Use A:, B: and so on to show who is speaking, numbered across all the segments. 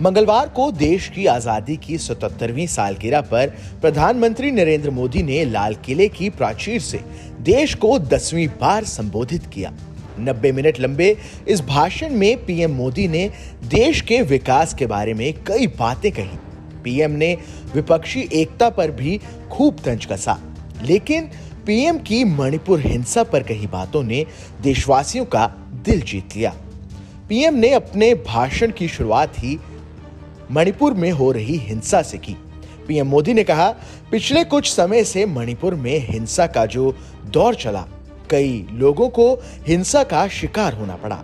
A: मंगलवार को देश की आजादी की 77वीं सालगिरह पर प्रधानमंत्री नरेंद्र मोदी ने लाल किले की प्राचीर से देश को 10वीं बार संबोधित किया। 90 मिनट लंबे इस भाषण में पीएम मोदी ने देश के विकास के बारे में कई बातें कही। पीएम ने विपक्षी एकता पर भी खूब तंज कसा, लेकिन पीएम की मणिपुर हिंसा पर कही बातों ने देशवासियों का दिल जीत लिया। पीएम ने अपने भाषण की शुरुआत ही मणिपुर में हो रही हिंसा से की। पीएम मोदी ने कहा, पिछले कुछ समय से मणिपुर में हिंसा का जो दौर चला, कई लोगों को हिंसा का शिकार होना पड़ा।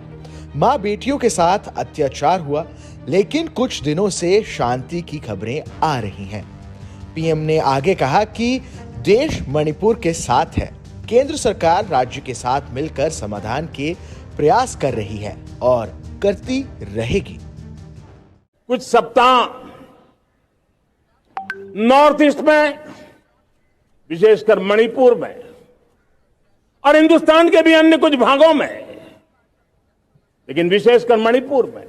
A: मां बेटियों के साथ अत्याचार हुआ, लेकिन कुछ दिनों से शांति की खबरें आ रही हैं। पीएम ने आगे कहा कि देश मणिपुर के साथ है। केंद्र सरकार राज्य के साथ मिलकर समाधान के प्रयास कर रही है और करती रहेगी।
B: कुछ सप्ताह नॉर्थ ईस्ट में, विशेषकर मणिपुर में और हिंदुस्तान के भी अन्य कुछ भागों में, लेकिन विशेषकर मणिपुर में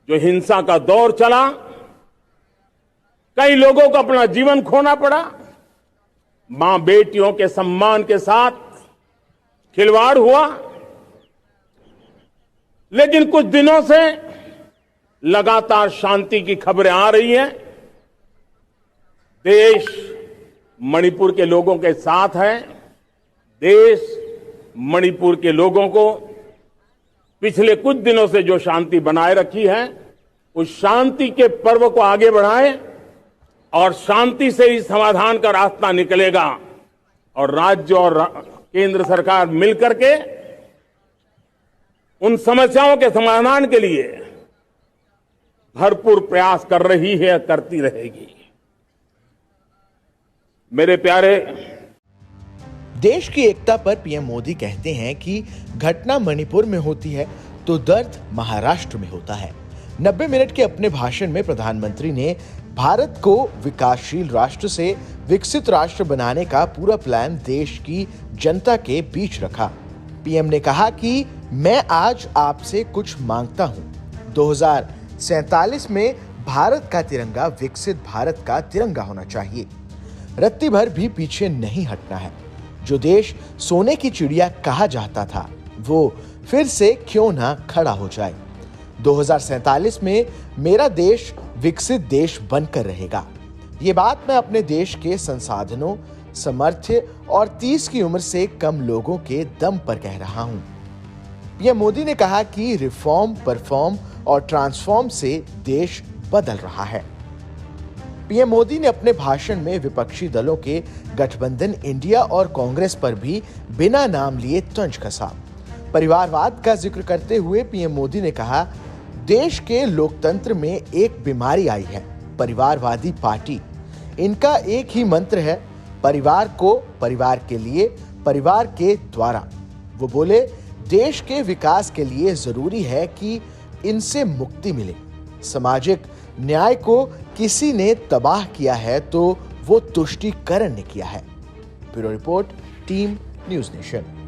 B: जो हिंसा का दौर चला, कई लोगों को अपना जीवन खोना पड़ा। मां बेटियों के सम्मान के साथ खिलवाड़ हुआ, लेकिन कुछ दिनों से लगातार शांति की खबरें आ रही हैं। देश मणिपुर के लोगों के साथ है। देश मणिपुर के लोगों को पिछले कुछ दिनों से जो शांति बनाए रखी है, उस शांति के पर्व को आगे बढ़ाए और शांति से ही समाधान का रास्ता निकलेगा और राज्य और केंद्र सरकार मिलकर के उन समस्याओं के समाधान के लिए भरपूर प्रयास कर रही है, करती रहेगी। मेरे प्यारे,
A: देश की एकता पर पीएम मोदी कहते हैं कि घटना मणिपुर में होती है तो दर्द महाराष्ट्र में होता है। 90 मिनट के अपने भाषण में प्रधानमंत्री ने भारत को विकासशील राष्ट्र से विकसित राष्ट्र बनाने का पूरा प्लान देश की जनता के बीच रखा। पीएम ने कहा कि मैं आज आपसे कुछ मांगता हूं। 2047 में भारत का तिरंगा विकसित भारत का तिरंगा होना चाहिए। रत्ती भर भी पीछे नहीं हटना है। जो देश सोने की चिड़िया कहा जाता था, वो फिर से क्यों ना खड़ा हो जाए। 2047 में मेरा देश विकसित देश बनकर रहेगा। ये बात मैं अपने देश के संसाधनों, सामर्थ्य और 30 की उम्र से कम लोगों के दम पर कह रहा हूं। पीएम मोदी ने कहा कि रिफॉर्म, परफॉर्म और ट्रांसफॉर्म से देश बदल रहा है। पीएम मोदी ने अपने भाषण में विपक्षी दलों के गठबंधन इंडिया और कांग्रेस पर भी बिना नाम लिए तंज कसा। परिवारवाद का जिक्र करते हुए पीएम मोदी ने कहा, देश के लोकतंत्र में एक बीमारी आई है, परिवारवादी पार्टी। इनका एक ही मंत्र है, परिवार को परिवार के लिए, परिवार के द्वारा। वो बोले, देश के विकास के लिए जरूरी है कि इनसे मुक्ति मिले। सामाजिक न्याय को किसी ने तबाह किया है तो वो तुष्टीकरण ने किया है। Bureau report, team news nation.